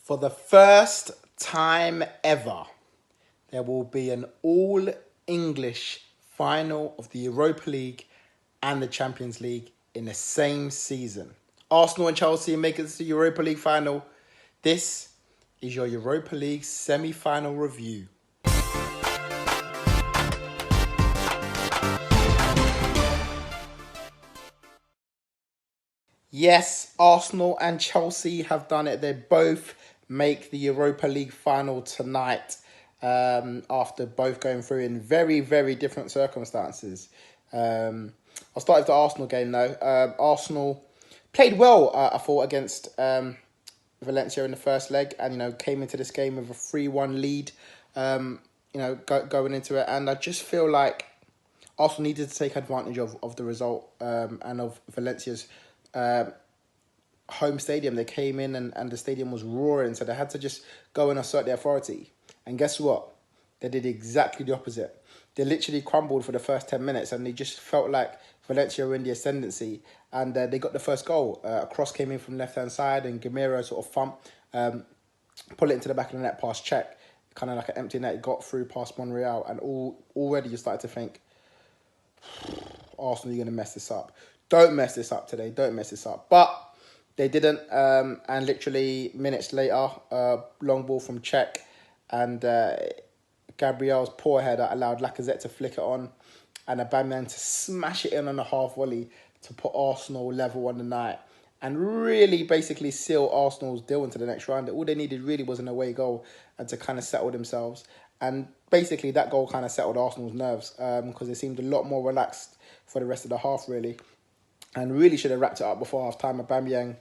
For the first time ever, there will be an all-English final of the Europa League and the Champions League in the same season. Arsenal and Chelsea make it to the Europa League final. This is your Europa League semi-final review. Yes, Arsenal and Chelsea have done it. They both make the Europa League final tonight after both going through in very, very different circumstances. I'll start with the Arsenal game though. Arsenal played well, I thought, against Valencia in the first leg and, came into this game with a 3-1 lead, going into it. And I just feel like Arsenal needed to take advantage of the result and of Valencia's home stadium. They came in and the stadium was roaring, so they had to just go and assert their authority. And guess what? They did exactly the opposite. They literally crumbled for the first 10 minutes and they just felt like Valencia were in the ascendancy. And they got the first goal. A cross came in from left-hand side and Gamero sort of thumped, pull it into the back of the net past Czech. Kind of like an empty net, got through past Monreal. And already you started to think, Arsenal, you're going to mess this up. Don't mess this up today. Don't mess this up. But they didn't. And literally minutes later, long ball from Czech. And Gabriel's poor header allowed Lacazette to flick it on. And Aubameyang to smash it in on a half volley to put Arsenal level on the night. And really basically seal Arsenal's deal into the next round. All they needed really was an away goal and to kind of settle themselves. And basically that goal kind of settled Arsenal's nerves because they seemed a lot more relaxed for the rest of the half, really. And really should have wrapped it up before half-time. Aubameyang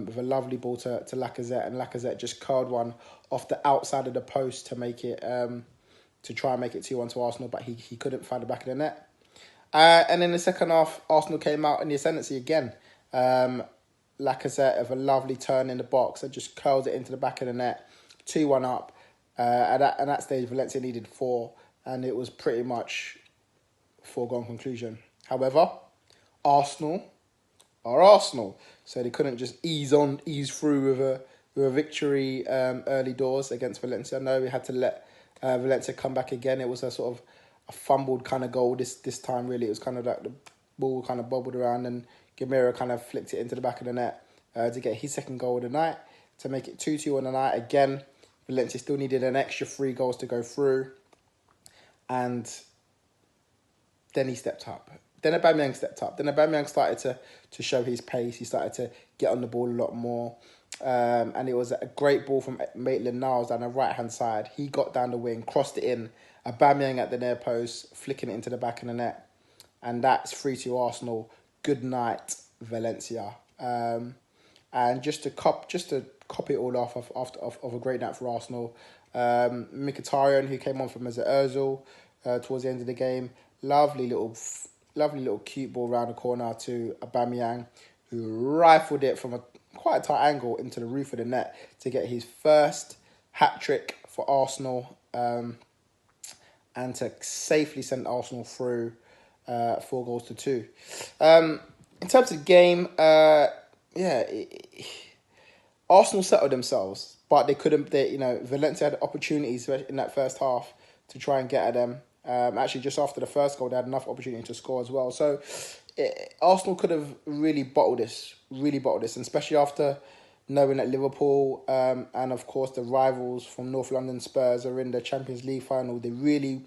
with a lovely ball to Lacazette. And Lacazette just curled one off the outside of the post to make it, to try and make it 2-1 to Arsenal. But he couldn't find the back of the net. And in the second half, Arsenal came out in the ascendancy again. Lacazette with a lovely turn in the box and just curls it into the back of the net. 2-1 up. At that stage, Valencia needed 4. And it was pretty much foregone conclusion. However, Arsenal are Arsenal, so they couldn't just ease through with a victory early doors against Valencia. No, we had to let Valencia come back again. It was a sort of a fumbled kind of goal this time. Really, it was kind of like the ball kind of bobbled around and Gamero kind of flicked it into the back of the net to get his second goal of the night to make it 2-2 on the night. Again, Valencia still needed an extra 3 goals to go through, and then he stepped up. Then Aubameyang stepped up. Then Aubameyang started to show his pace. He started to get on the ball a lot more. And it was a great ball from Maitland-Niles down the right-hand side. He got down the wing, crossed it in. Aubameyang at the near post, flicking it into the back of the net. And that's 3-2 Arsenal. Good night, Valencia. And just to cop it all off of a great night for Arsenal. Mkhitaryan, who came on from Mesut Ozil towards the end of the game. Lovely little cute ball round the corner to Aubameyang, who rifled it from a quite a tight angle into the roof of the net to get his first hat-trick for Arsenal and to safely send Arsenal through 4-2. In terms of the game, Arsenal settled themselves, but they couldn't. Valencia had opportunities in that first half to try and get at them. Actually, just after the first goal, they had enough opportunity to score as well. So Arsenal could have really bottled this, and especially after knowing that Liverpool and, of course, the rivals from North London, Spurs, are in the Champions League final. They really,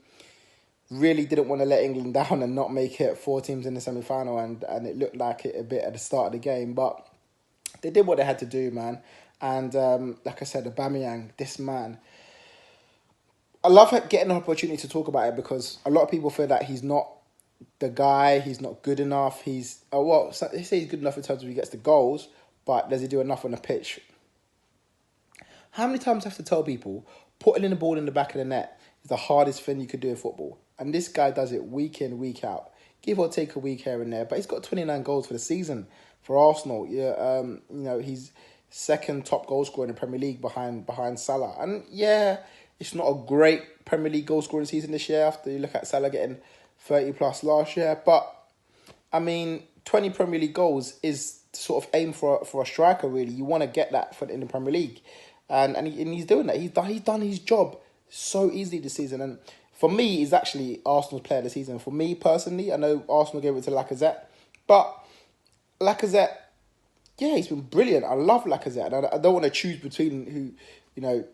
really didn't want to let England down and not make it 4 teams in the semi-final, and it looked like it a bit at the start of the game. But they did what they had to do, man. And like I said, Aubameyang, this man, I love getting an opportunity to talk about it because a lot of people feel that he's not the guy, he's not good enough. They say he's good enough in terms of he gets the goals, but does he do enough on the pitch? How many times do I have to tell people putting in the ball in the back of the net is the hardest thing you could do in football? And this guy does it week in, week out. Give or take a week here and there, but he's got 29 goals for the season for Arsenal. He's second top goal scorer in the Premier League behind Salah. And yeah, it's not a great Premier League goal scoring season this year after you look at Salah getting 30 plus last year. But, 20 Premier League goals is sort of aim for a striker, really. You want to get that in the Premier League. and he's doing that. He's done his job so easily this season. And for me, he's actually Arsenal's player of the season. For me personally, I know Arsenal gave it to Lacazette, but Lacazette, yeah, he's been brilliant. I love Lacazette. I don't want to choose between who,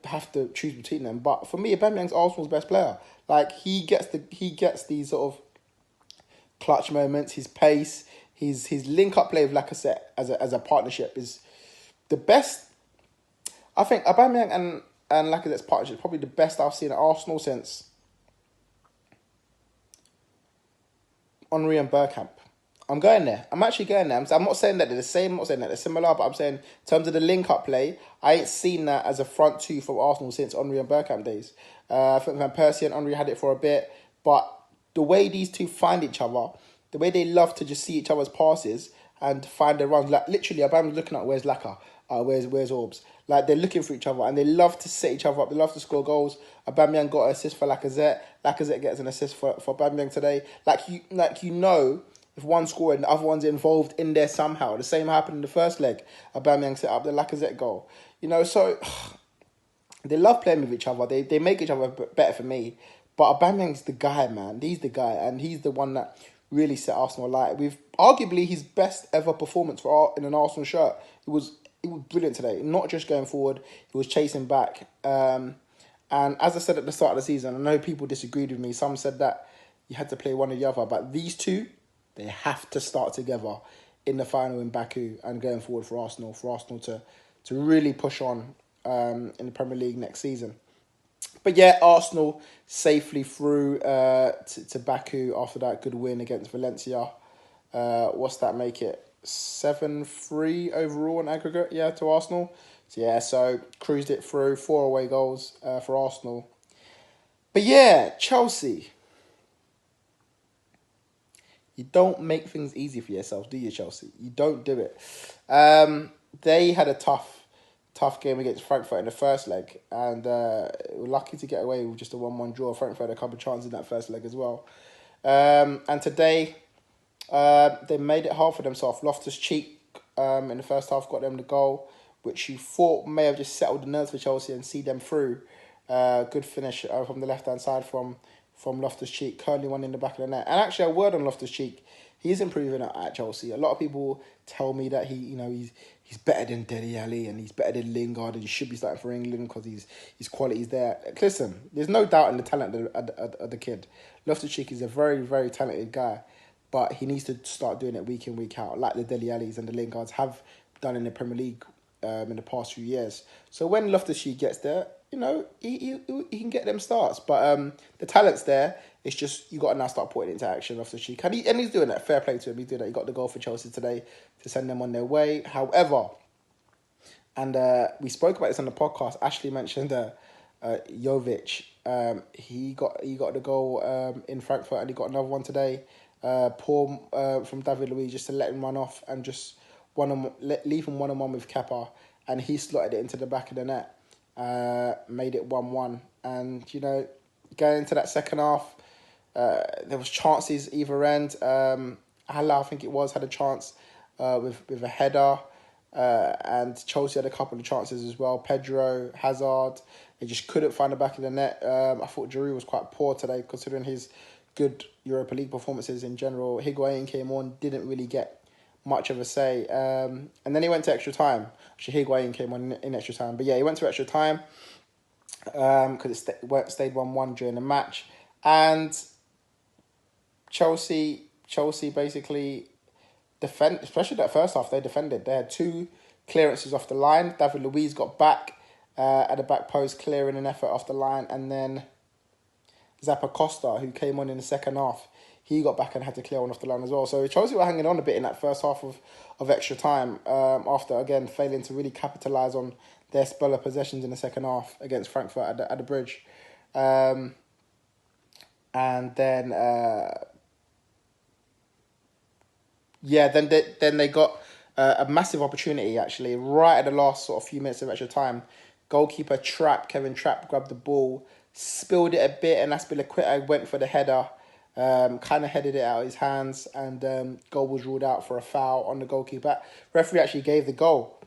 have to choose between them. But for me, Aubameyang's Arsenal's best player. Like he gets these sort of clutch moments. His pace, his link up play with Lacazette as a partnership is the best. I think Aubameyang and Lacazette's partnership is probably the best I've seen at Arsenal since Henry and Bergkamp. I'm going there. I'm actually going there. I'm not saying that they're the same. I'm not saying that they're similar, but I'm saying in terms of the link-up play, I ain't seen that as a front two from Arsenal since Henry and Bergkamp days. I think Van Persie and Henry had it for a bit, but the way these two find each other, the way they love to just see each other's passes and find their runs, like literally, I'm looking at where's Laka, where's Orbs. Like they're looking for each other and they love to set each other up. They love to score goals. Aubameyang got an assist for Lacazette. Lacazette gets an assist for Aubameyang today. If one scored and the other one's involved in there somehow. The same happened in the first leg. Aubameyang set up the Lacazette goal. So they love playing with each other. They make each other better for me. But Aubameyang's the guy, man. He's the guy, and he's the one that really set Arsenal alight. With arguably his best ever performance in an Arsenal shirt. It was brilliant today. Not just going forward, he was chasing back. And as I said at the start of the season, I know people disagreed with me. Some said that you had to play one or the other, but these two, they have to start together in the final in Baku and going forward for Arsenal to really push on in the Premier League next season. But yeah, Arsenal safely through to Baku after that good win against Valencia. What's that make it? 7-3 overall in aggregate, to Arsenal. So cruised it through, 4 away goals for Arsenal. But yeah, Chelsea. You don't make things easy for yourselves, do you, Chelsea? You don't do it. They had a tough game against Frankfurt in the first leg, and were lucky to get away with just a 1-1 draw. Frankfurt had a couple of chances in that first leg as well. And today, they made it hard for themselves. Loftus-Cheek in the first half got them the goal, which you thought may have just settled the nerves for Chelsea and see them through. Good finish from the left-hand side from Loftus-Cheek, curling one in the back of the net. And actually, a word on Loftus-Cheek, he's improving at Chelsea. A lot of people tell me that he's better than Dele Alli and he's better than Lingard and he should be starting for England because his quality's there. Listen, there's no doubt in the talent of the kid. Loftus-Cheek is a very, very talented guy, but he needs to start doing it week in, week out, like the Dele Allis and the Lingards have done in the Premier League in the past few years. So when Loftus-Cheek gets there, he can get them starts. But the talent's there. It's just you got to now start putting it into action off the cheek. And he's doing that. Fair play to him. He's doing that. He got the goal for Chelsea today to send them on their way. However, and we spoke about this on the podcast. Ashley mentioned Jovic. He got the goal in Frankfurt and he got another one today. Poor from David Luiz just to let him run off and just leave him 1-on-1 with Kepa. And he slotted it into the back of the net. Made it 1-1. And, going into that second half, there was chances either end. Hala, I think it was, had a chance with a header. And Chelsea had a couple of chances as well. Pedro, Hazard, they just couldn't find the back of the net. I thought Giroud was quite poor today considering his good Europa League performances in general. Higuain came on, didn't really get much of a say. And then he went to extra time. Actually, Higuain came on in extra time. But yeah, he went to extra time because it stayed 1-1 during the match. And Chelsea basically defend, especially that first half, they defended. They had 2 clearances off the line. David Luiz got back at the back post, clearing an effort off the line. And then Zappacosta, who came on in the second half, he got back and had to clear one off the line as well. So Chelsea were hanging on a bit in that first half of extra time after, again, failing to really capitalise on their spell of possessions in the second half against Frankfurt at the Bridge. And then, then they got a massive opportunity, actually, right at the last sort of few minutes of extra time. Goalkeeper Kevin Trapp grabbed the ball, spilled it a bit, and Aspilicueta went for the header. Kind of headed it out of his hands, and goal was ruled out for a foul on the goalkeeper. Referee actually gave the goal,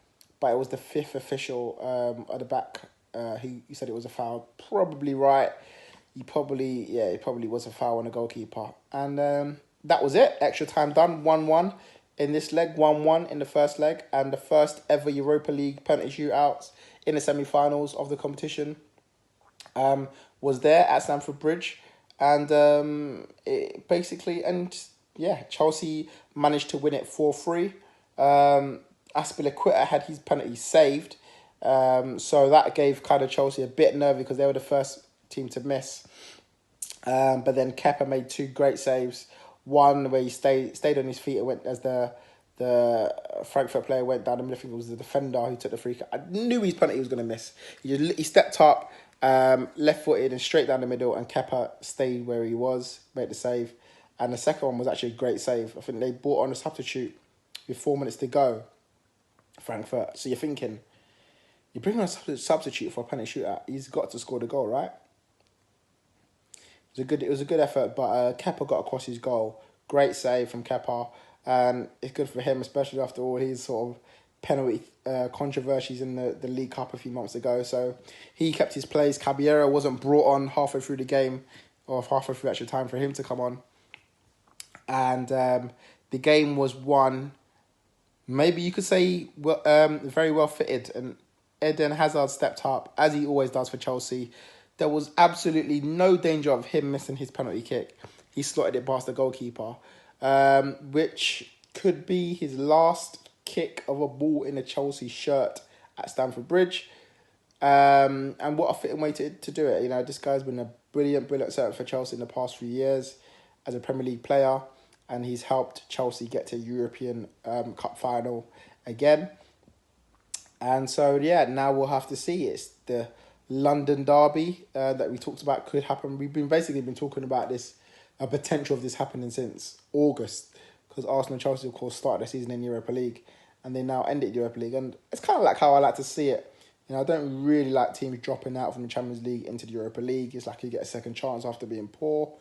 but it was the fifth official at the back who said it was a foul. Probably right. It probably was a foul on the goalkeeper. And that was it. Extra time done. 1-1 in this leg. 1-1 in the first leg. And the first ever Europa League penalty shootouts in the semi-finals of the competition was there at Stamford Bridge. And Chelsea managed to win it 4-3. Aspilicueta had his penalty saved. So that gave kind of Chelsea a bit nervy because they were the first team to miss. But then Kepa made two great saves. One where he stayed on his feet and went as the Frankfurt player went down the middle. I think it was the defender who took the free kick. I knew his penalty was going to miss. He stepped up, left-footed and straight down the middle, and Kepa stayed where he was, made the save. And the second one was actually a great save. I think they brought on a substitute with 4 minutes to go, Frankfurt. So you're thinking, you bring on a substitute for a penalty shootout, he's got to score the goal, right? It was a good effort, but Kepa got across his goal. Great save from Kepa, and it's good for him, especially after all his sort of penalty controversies in the League Cup a few months ago. So he kept his place. Caballero wasn't brought on halfway through the game, or halfway through extra time for him to come on. And the game was won, maybe you could say, very well fitted. And Eden Hazard stepped up, as he always does for Chelsea. There was absolutely no danger of him missing his penalty kick. He slotted it past the goalkeeper, which could be his last kick of a ball in a Chelsea shirt at Stamford Bridge. And what a fitting way to do it. You know, this guy's been a brilliant servant for Chelsea in the past few years as a Premier League player, and he's helped Chelsea get to European Cup final again. And so, now we'll have to see. It's the London derby that we talked about could happen. We've been talking about this, a potential of this happening since August, because Arsenal and Chelsea, of course, started their season in Europa League, and they now ended Europa League. And it's kind of like how I like to see it. You know, I don't really like teams dropping out from the Champions League into the Europa League. It's like you get a second chance after being poor,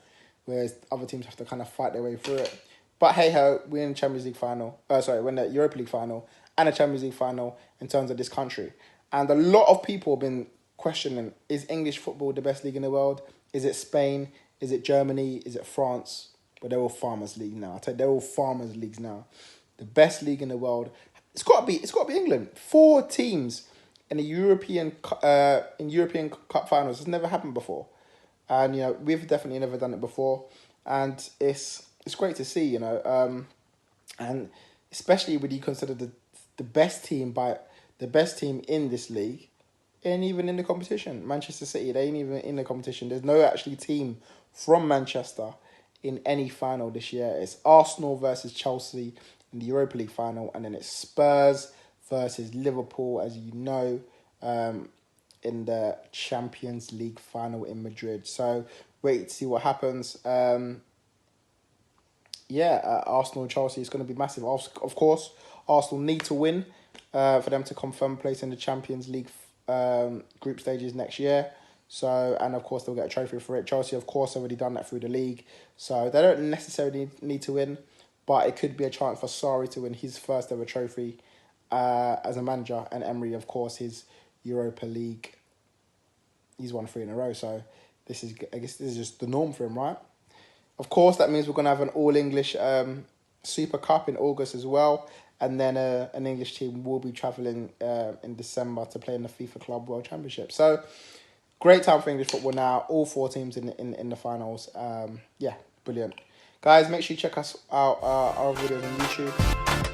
whereas other teams have to kind of fight their way through it. But hey-ho, we're in the Champions League final. We're in the Europa League final and a Champions League final in terms of this country. And a lot of people have been questioning, is English football the best league in the world? Is it Spain? Is it Germany? Is it France? But they're all Farmers League now. I tell you, they're all Farmers Leagues now. The best league in the world. It's got to be England. 4 teams in the European Cup finals. It's never happened before. And, you know, we've definitely never done it before. And it's great to see, you know. And especially when you consider the best team in this league ain't even in the competition. Manchester City, they ain't even in the competition. There's no actually team from Manchester in any final this year. It's Arsenal versus Chelsea in the Europa League final, and then it's Spurs versus Liverpool, as you know, in the Champions League final in Madrid. So wait to see what happens. Arsenal and Chelsea is going to be massive. Of course, Arsenal need to win for them to confirm place in the Champions League group stages next year. So, and of course, they'll get a trophy for it. Chelsea, of course, already done that through the league. So they don't necessarily need to win, but it could be a chance for Sarri to win his first ever trophy as a manager. And Emery, of course, his Europa League. He's won 3 in a row. So I guess this is just the norm for him, right? Of course, that means we're going to have an all-English Super Cup in August as well. And then an English team will be travelling in December to play in the FIFA Club World Championship. So, great time for English football now. All 4 teams in the finals. Brilliant. Guys, make sure you check us out our videos on YouTube.